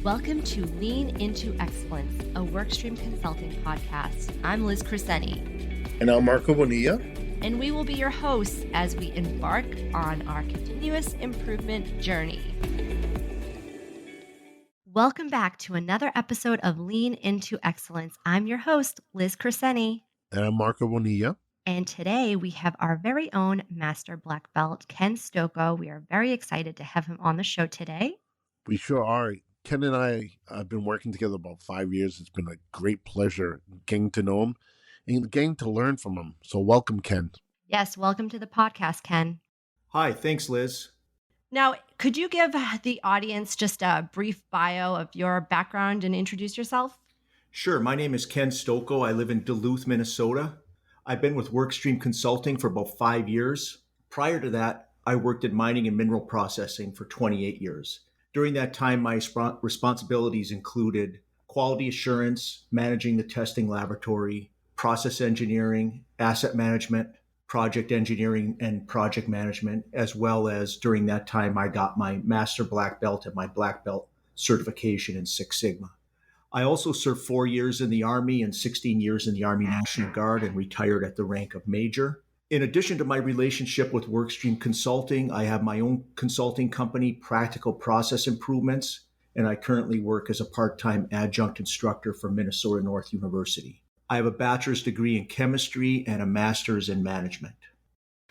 Welcome to Lean Into Excellence, a Workstream Consulting podcast. I'm Liz Crescenti. And I'm Marco Bonilla. And we will be your hosts as we embark on our continuous improvement journey. Welcome back to another episode of Lean Into Excellence. I'm your host, Liz Crescenti. And I'm Marco Bonilla. And today we have our very own Master Black Belt, Ken Stocco. We are very excited to have him on the show today. We sure are. Ken and I have been working together about 5 years. It's been a great pleasure getting to know him and getting to learn from him. So welcome, Ken. Yes, welcome to the podcast, Ken. Hi, thanks, Liz. Now, could you give the audience just a brief bio of your background and introduce yourself? Sure. My name is Ken Stocco. I live in Duluth, Minnesota. I've been with Workstream Consulting for about 5 years. Prior to that, I worked in mining and mineral processing for 28 years. During that time, my responsibilities included quality assurance, managing the testing laboratory, process engineering, asset management, project engineering, and project management, as well as during that time, I got my Master Black Belt and my Black Belt certification in Six Sigma. I also served 4 years in the Army and 16 years in the Army National Guard and retired at the rank of Major. In addition to my relationship with Workstream Consulting, I have my own consulting company, Practical Process Improvements, and I currently work as a part-time adjunct instructor for Minnesota North University. I have a bachelor's degree in chemistry and a master's in management.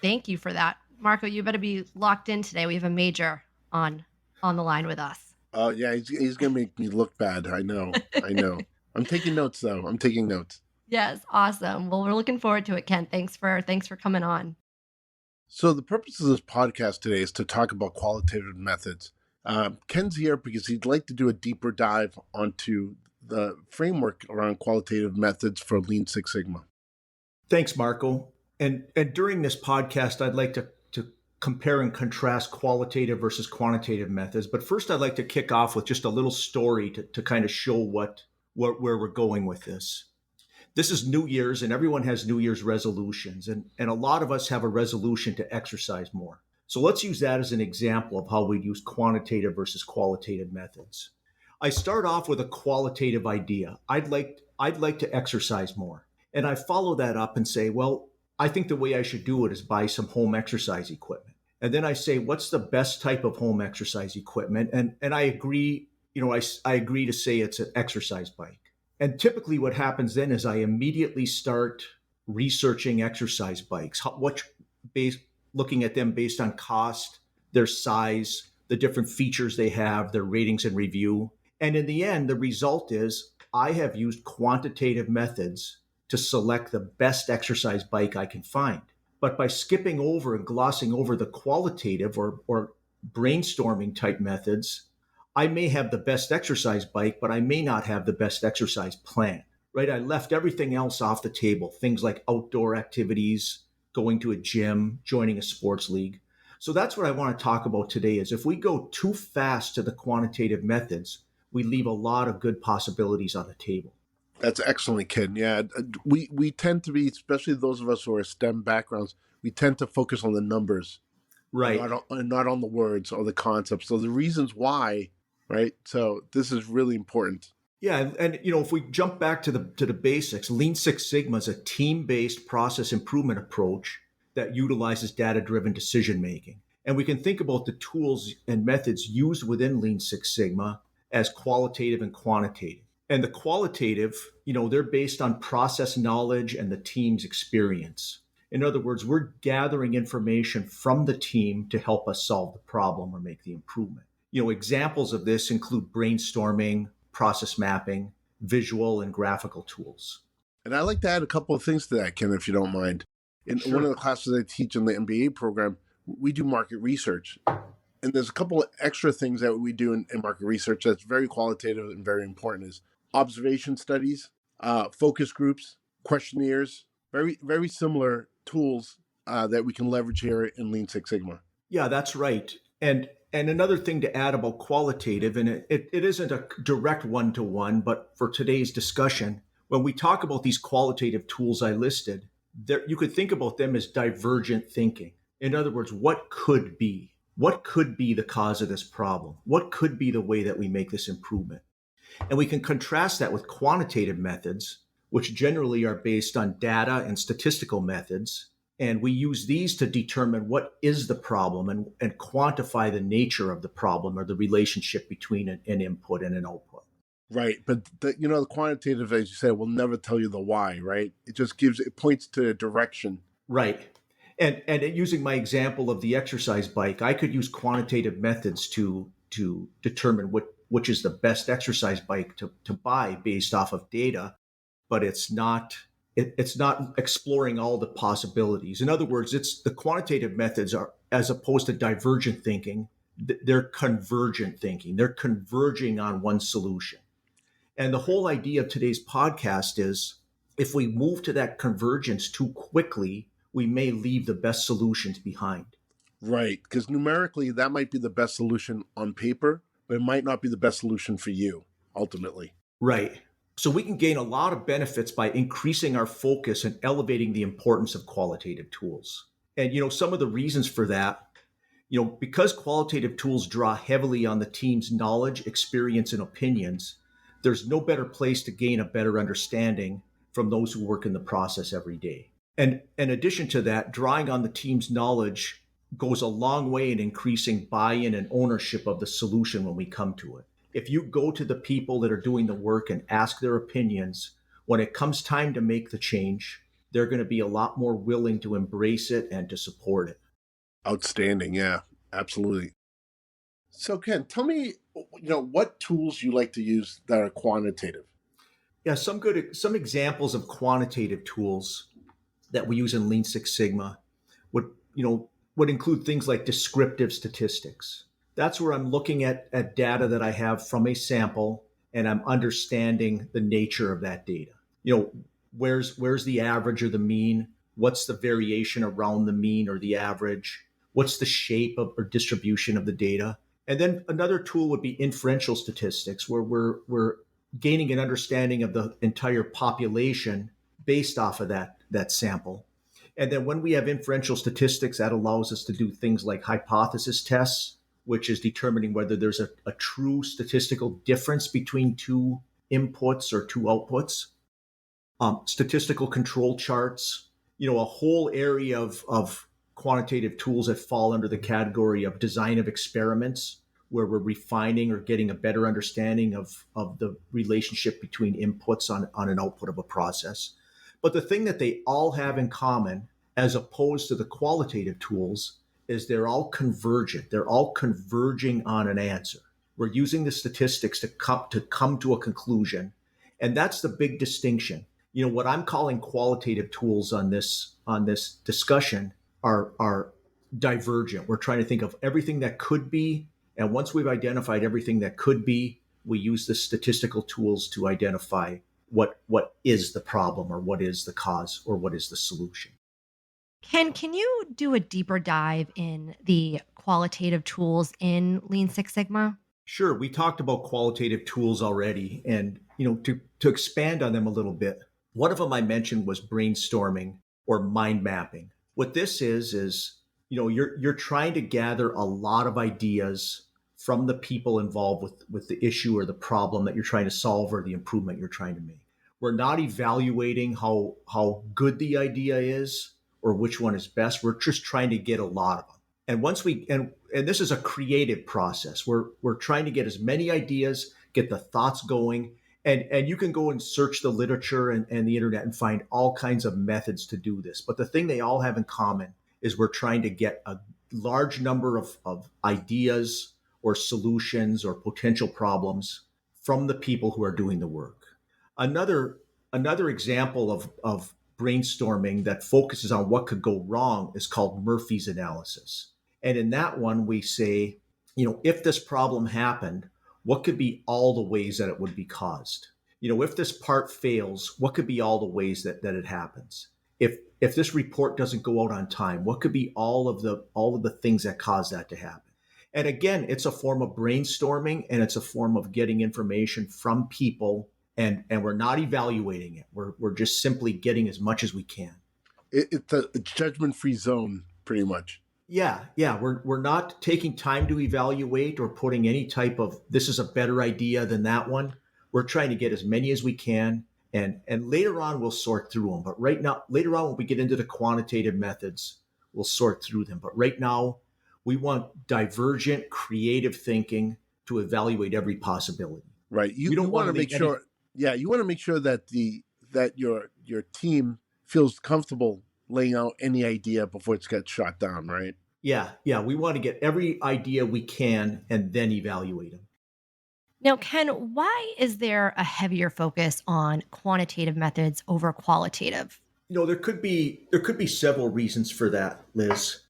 Thank you for that. Marco, you better be locked in today. We have a major on the line with us. Yeah, he's going to make me look bad. I know. I'm taking notes, though. I'm taking notes. Yes, awesome. Well, we're looking forward to it, Ken. Thanks for coming on. So the purpose of this podcast today is to talk about qualitative methods. Ken's here because he'd like to do a deeper dive onto the framework around qualitative methods for Lean Six Sigma. Thanks, Marco. And during this podcast, I'd like to compare and contrast qualitative versus quantitative methods. But first, I'd like to kick off with just a little story to kind of show where we're going with this. This is New Year's, and everyone has New Year's resolutions. And a lot of us have a resolution to exercise more. So let's use that as an example of how we use quantitative versus qualitative methods. I start off with a qualitative idea. I'd like to exercise more. And I follow that up and say, well, I think the way I should do it is buy some home exercise equipment. And then I say, what's the best type of home exercise equipment? And I agree, I agree to say it's an exercise bike. And typically what happens then is I immediately start researching exercise bikes, looking at them based on cost, their size, the different features they have, their ratings and review. And in the end, the result is I have used quantitative methods to select the best exercise bike I can find. But by skipping over and glossing over the qualitative or brainstorming type methods, I may have the best exercise bike, but I may not have the best exercise plan, right? I left everything else off the table, things like outdoor activities, going to a gym, joining a sports league. So that's what I want to talk about today is if we go too fast to the quantitative methods, we leave a lot of good possibilities on the table. That's excellent, Ken. Yeah, we tend to be, especially those of us who are STEM backgrounds, we tend to focus on the numbers, right? Not on the words or the concepts. So the reasons why, right? So this is really important. Yeah, and if we jump back to the basics, Lean Six Sigma is a team-based process improvement approach that utilizes data-driven decision making, and we can think about the tools and methods used within Lean Six Sigma as qualitative and quantitative. And the qualitative, they're based on process knowledge and the team's experience. In other words, we're gathering information from the team to help us solve the problem or make the improvement. Examples of this include brainstorming, process mapping, visual and graphical tools. And I'd like to add a couple of things to that, Ken, if you don't mind. In Sure. one of the classes I teach in the MBA program, we do market research. And there's a couple of extra things that we do in market research that's very qualitative and very important is observation studies, focus groups, questionnaires, very, very similar tools that we can leverage here in Lean Six Sigma. Yeah, that's right. And another thing to add about qualitative, and it isn't a direct one-to-one, but for today's discussion, when we talk about these qualitative tools I listed, you could think about them as divergent thinking. In other words, what could be? what could be the cause of this problem? What could be the way that we make this improvement? And we can contrast that with quantitative methods, which generally are based on data and statistical methods. And we use these to determine what is the problem and quantify the nature of the problem or the relationship between an input and an output. Right. But the quantitative, as you said, will never tell you the why, right? It points to a direction. Right. And using my example of the exercise bike, I could use quantitative methods to determine which is the best exercise bike to buy based off of data, but it's not exploring all the possibilities. In other words, it's the quantitative methods are, as opposed to divergent thinking, they're convergent thinking. They're converging on one solution. And the whole idea of today's podcast is if we move to that convergence too quickly, we may leave the best solutions behind. Right. Because numerically, that might be the best solution on paper, but it might not be the best solution for you, ultimately. Right. So we can gain a lot of benefits by increasing our focus and elevating the importance of qualitative tools. And, some of the reasons for that, because qualitative tools draw heavily on the team's knowledge, experience, and opinions, there's no better place to gain a better understanding from those who work in the process every day. And in addition to that, drawing on the team's knowledge goes a long way in increasing buy-in and ownership of the solution when we come to it. If you go to the people that are doing the work and ask their opinions, when it comes time to make the change, they're going to be a lot more willing to embrace it and to support it. Outstanding. Yeah, absolutely. So Ken, tell me, what tools you like to use that are quantitative. Yeah, some examples of quantitative tools that we use in Lean Six Sigma would include things like descriptive statistics. That's where I'm looking at data that I have from a sample and I'm understanding the nature of that data. Where's the average or the mean? What's the variation around the mean or the average? What's the shape of or distribution of the data? And then another tool would be inferential statistics, where we're gaining an understanding of the entire population based off of that sample. And then when we have inferential statistics, that allows us to do things like hypothesis tests, which is determining whether there's a true statistical difference between two inputs or two outputs. Statistical control charts, a whole area of quantitative tools that fall under the category of design of experiments, where we're refining or getting a better understanding of the relationship between inputs on an output of a process. But the thing that they all have in common, as opposed to the qualitative tools, is they're all convergent. They're all converging on an answer. We're using the statistics to come to a conclusion. And that's the big distinction. What I'm calling qualitative tools on this discussion are divergent. We're trying to think of everything that could be. And once we've identified everything that could be, we use the statistical tools to identify what is the problem or what is the cause or what is the solution. Ken, can you do a deeper dive in the qualitative tools in Lean Six Sigma? Sure, we talked about qualitative tools already, and to expand on them a little bit, one of them I mentioned was brainstorming or mind mapping. What this is you're trying to gather a lot of ideas from the people involved with the issue or the problem that you're trying to solve or the improvement you're trying to make. We're not evaluating how good the idea is or which one is best. We're just trying to get a lot of them. And once and this is a creative process. We're trying to get as many ideas, get the thoughts going, and you can go and search the literature and the internet and find all kinds of methods to do this. But the thing they all have in common is we're trying to get a large number of ideas or solutions or potential problems from the people who are doing the work. Another example of brainstorming that focuses on what could go wrong is called Murphy's analysis. And in that one, we say, if this problem happened, what could be all the ways that it would be caused? If this part fails, what could be all the ways that it happens? If this report doesn't go out on time, what could be all of the things that cause that to happen? And again, it's a form of brainstorming and it's a form of getting information from people, and we're not evaluating it. We're just simply getting as much as we can. It's a judgment-free zone, pretty much. Yeah. We're not taking time to evaluate or putting any type of this is a better idea than that one. We're trying to get as many as we can, and later on we'll sort through them. But right now, later on when we get into the quantitative methods, we'll sort through them. But right now, we want divergent, creative thinking to evaluate every possibility. Right. We You don't want want to to make leave any. sure, yeah, you want to make sure that your team feels comfortable laying out any idea before it gets shot down, right? Yeah. We want to get every idea we can and then evaluate them. Now, Ken, why is there a heavier focus on quantitative methods over qualitative? There could be several reasons for that, Liz.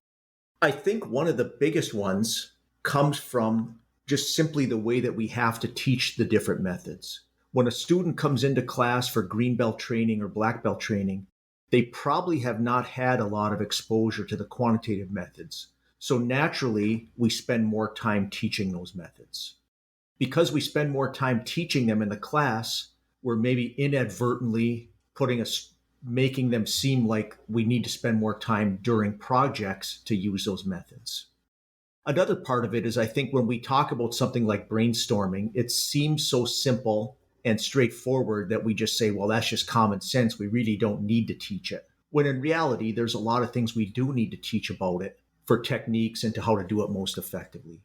I think one of the biggest ones comes from just simply the way that we have to teach the different methods. When a student comes into class for green belt training or black belt training, they probably have not had a lot of exposure to the quantitative methods. So naturally, we spend more time teaching those methods. Because we spend more time teaching them in the class, we're maybe inadvertently putting us making them seem like we need to spend more time during projects to use those methods. Another part of it is I think when we talk about something like brainstorming, it seems so simple and straightforward that we just say, well, that's just common sense. We really don't need to teach it. When in reality, there's a lot of things we do need to teach about it for techniques and to how to do it most effectively.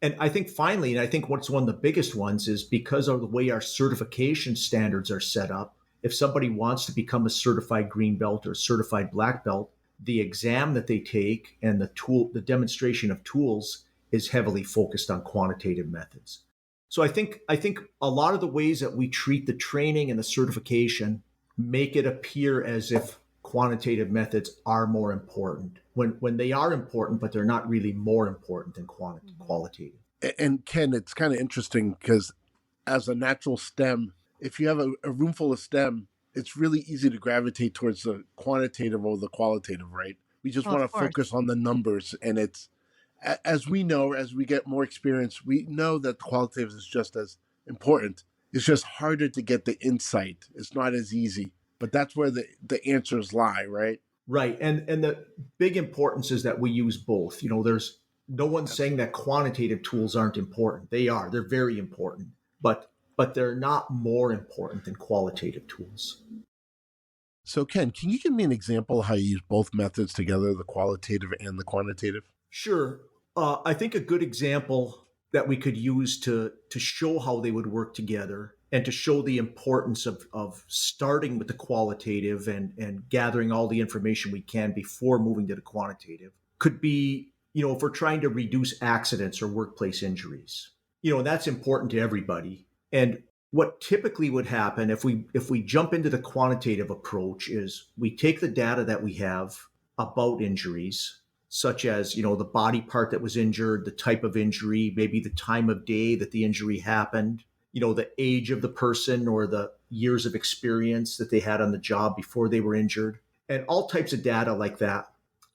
And I think finally, and I think what's one of the biggest ones is because of the way our certification standards are set up, if somebody wants to become a certified green belt or certified black belt, the exam that they take and the demonstration of tools is heavily focused on quantitative methods. So I think a lot of the ways that we treat the training and the certification make it appear as if quantitative methods are more important when they are important, but they're not really more important than Mhm. qualitative. And Ken, it's kind of interesting because as a natural STEM, if you have a room full of STEM, it's really easy to gravitate towards the quantitative or the qualitative, right? We just Oh, want of to focus course. on the numbers. And as we know, as we get more experience, we know that the qualitative is just as important. It's just harder to get the insight. It's not as easy, but that's where the answers lie, right? Right. And the big importance is that we use both. There's no one saying that quantitative tools aren't important. They are. They're very important. But they're not more important than qualitative tools. So, Ken, can you give me an example of how you use both methods together, the qualitative and the quantitative? Sure. I think a good example that we could use to show how they would work together and to show the importance of starting with the qualitative and gathering all the information we can before moving to the quantitative could be, if we're trying to reduce accidents or workplace injuries. And that's important to everybody. And what typically would happen if we jump into the quantitative approach is we take the data that we have about injuries, such as the body part that was injured, the type of injury, maybe the time of day that the injury happened, the age of the person or the years of experience that they had on the job before they were injured, and all types of data like that.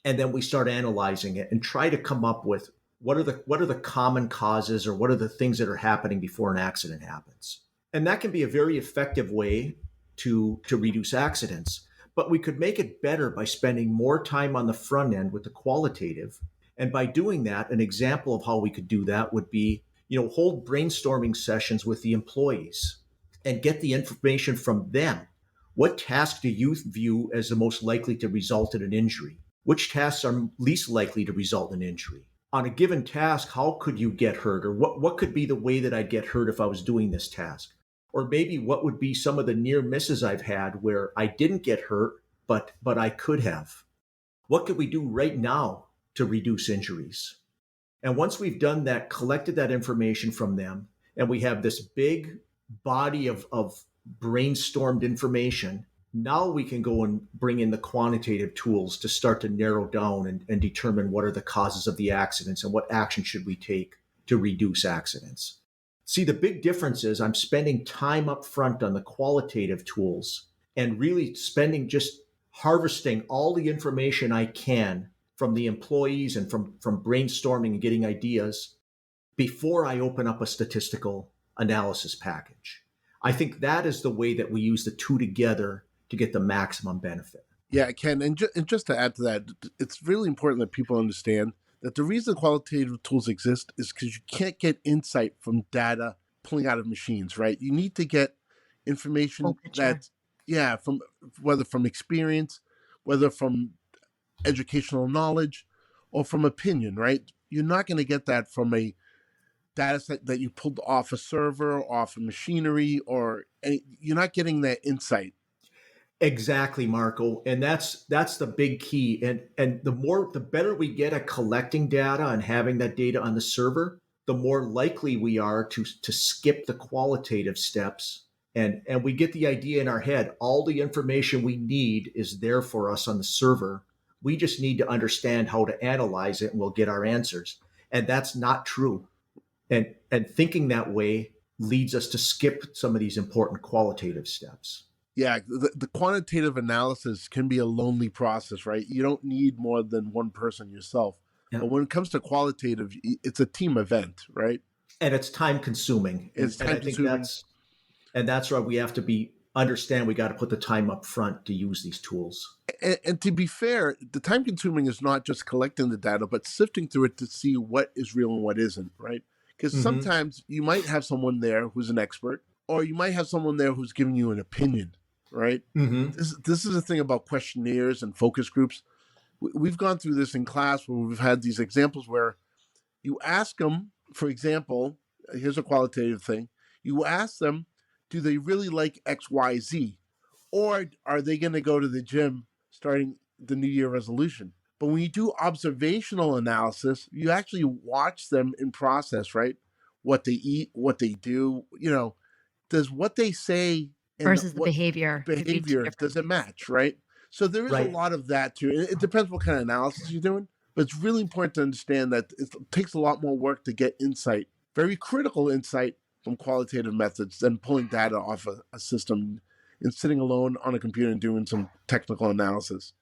And then we start analyzing it and try to come up with what are the common causes or what are the things that are happening before an accident happens. And that can be a very effective way to reduce accidents. But we could make it better by spending more time on the front end with the qualitative. And by doing that, an example of how we could do that would be, hold brainstorming sessions with the employees and get the information from them. What tasks do you view as the most likely to result in an injury? Which tasks are least likely to result in injury? On a given task, how could you get hurt? Or what could be the way that I'd get hurt if I was doing this task? Or maybe what would be some of the near misses I've had where I didn't get hurt, but I could have? What could we do right now to reduce injuries? And once we've done that, collected that information from them, and we have this big body of brainstormed information, now we can go and bring in the quantitative tools to start to narrow down and determine what are the causes of the accidents and what action should we take to reduce accidents. See, the big difference is I'm spending time up front on the qualitative tools and really spending just harvesting all the information I can from the employees and from brainstorming and getting ideas before I open up a statistical analysis package. I think that is the way that we use the two together to get the maximum benefit. Yeah, Ken, and just to add to that, it's really important that people understand that the reason qualitative tools exist is because you can't get insight from data pulling out of machines, right? You need to get Full information picture. that's, yeah, from whether from experience, whether from educational knowledge, or from opinion, right? You're not going to get that from a data set that you pulled off a server, off a machinery, or you're not getting that insight. Exactly, Marco, and that's the big key. And the better we get at collecting data and having that data on the server, the more likely we are to skip the qualitative steps. And we get the idea in our head. All the information we need is there for us on the server. We just need to understand how to analyze it, and we'll get our answers. And that's not true. And thinking that way leads us to skip some of these important qualitative steps. Yeah, the quantitative analysis can be a lonely process, right? You don't need more than one person yourself. Yeah. But when it comes to qualitative, it's a team event, right? And it's time consuming. It's And time I think consuming. that's why we have to be understand we got to put the time up front to use these tools. And to be fair, the time consuming is not just collecting the data, but sifting through it to see what is real and what isn't, right? Because Mm-hmm. sometimes you might have someone there who's an expert, or you might have someone there who's giving you an opinion, right? Mm-hmm. This is the thing about questionnaires and focus groups. We've gone through this in class where we've had these examples where you ask them, for example, here's a qualitative thing. You ask them, do they really like XYZ? Or are they going to go to the gym starting the New Year resolution? But when you do observational analysis, you actually watch them in process, right? What they eat, what they do, does what they say and Versus the what behavior could be 2 behavior different does it things. match, right? So there is a Right. lot of that too. It depends what kind of analysis you're doing, but it's really important to understand that it takes a lot more work to get insight, very critical insight from qualitative methods than pulling data off a system and sitting alone on a computer and doing some technical analysis.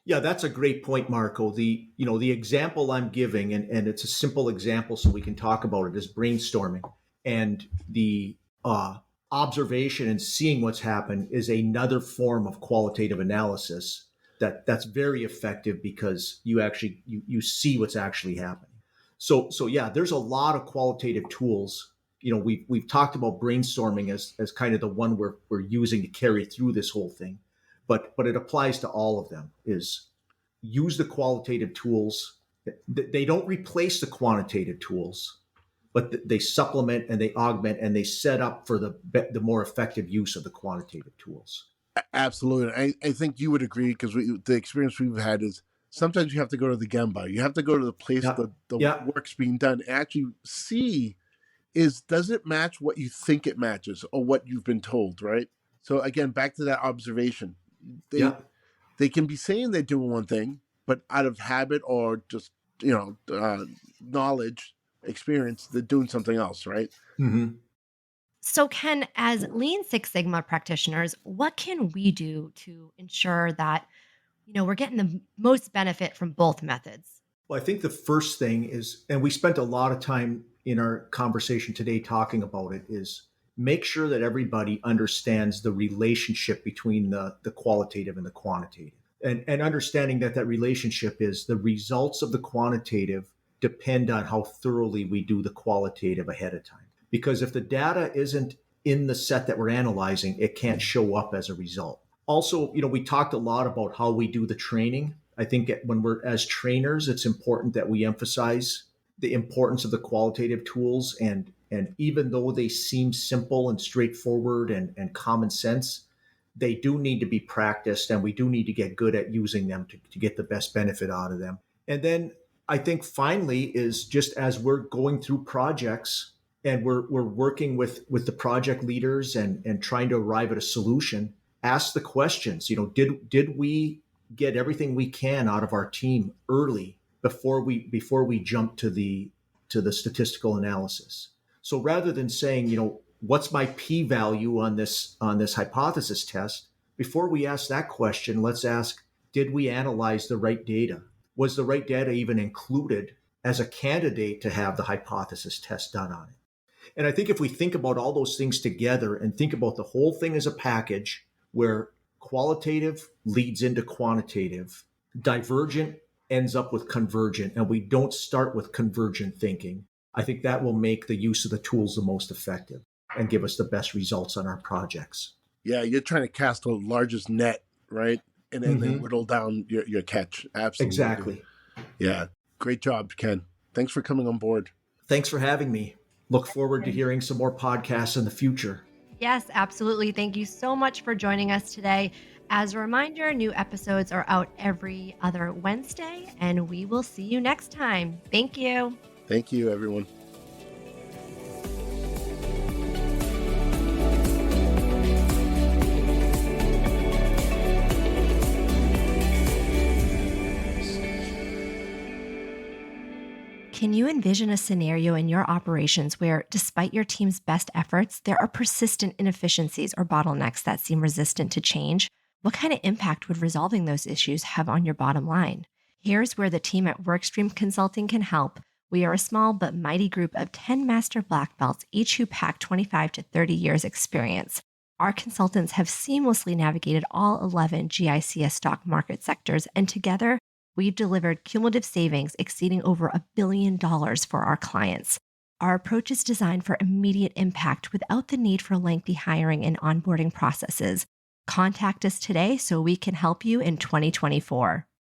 Yeah, that's a great point, Marco. The example I'm giving, and it's a simple example, so we can talk about it, is brainstorming, and the observation and seeing what's happened is another form of qualitative analysis that's very effective because you see what's actually happening. So yeah, there's a lot of qualitative tools. We've talked about brainstorming as kind of the one we're using to carry through this whole thing, but it applies to all of them. Is use the qualitative tools. They don't replace the quantitative tools, but they supplement and they augment and they set up for the more effective use of the quantitative tools. Absolutely. I think you would agree because the experience we've had is sometimes you have to go to the Gemba. You have to go to the place Yeah, the yeah. work's being done and actually see is does it match what you think it matches or what you've been told, right? So again, back to that observation. They Yeah. they can be saying they're doing one thing, but out of habit or just knowledge, experience, they're doing something else, right? Mm-hmm. So, Ken, as Lean Six Sigma practitioners, what can we do to ensure that we're getting the most benefit from both methods? Well, I think the first thing is, and we spent a lot of time in our conversation today talking about it, is make sure that everybody understands the relationship between the qualitative and the quantitative. And understanding that relationship is the results of the quantitative depend on how thoroughly we do the qualitative ahead of time. Because if the data isn't in the set that we're analyzing, it can't show up as a result. Also, we talked a lot about how we do the training. I think when we're as trainers, it's important that we emphasize the importance of the qualitative tools. And even though they seem simple and straightforward and common sense, they do need to be practiced and we do need to get good at using them to get the best benefit out of them. And then I think finally is just as we're going through projects and we're working with the project leaders and trying to arrive at a solution, ask the questions. Did we get everything we can out of our team early before we jump to the statistical analysis? So rather than saying, what's my p-value on this hypothesis test, before we ask that question, let's ask, did we analyze the right data? Was the right data even included as a candidate to have the hypothesis test done on it? And I think if we think about all those things together and think about the whole thing as a package where Qualitative leads into quantitative. Divergent ends up with convergent, and we don't start with convergent thinking. I think that will make the use of the tools the most effective and give us the best results on our projects. Yeah, you're trying to cast the largest net, right? And then Mm-hmm. whittle down your catch. Absolutely. Exactly. Yeah. Great job, Ken. Thanks for coming on board. Thanks for having me. Look forward to hearing some more podcasts in the future. Yes, absolutely. Thank you so much for joining us today. As a reminder, new episodes are out every other Wednesday, and we will see you next time. Thank you. Thank you, everyone. Can you envision a scenario in your operations where, despite your team's best efforts, there are persistent inefficiencies or bottlenecks that seem resistant to change? What kind of impact would resolving those issues have on your bottom line? Here's where the team at Workstream Consulting can help. We are a small but mighty group of 10 master black belts, each who pack 25 to 30 years experience. Our consultants have seamlessly navigated all 11 GICS stock market sectors, and together, we've delivered cumulative savings exceeding over $1 billion for our clients. Our approach is designed for immediate impact without the need for lengthy hiring and onboarding processes. Contact us today so we can help you in 2024.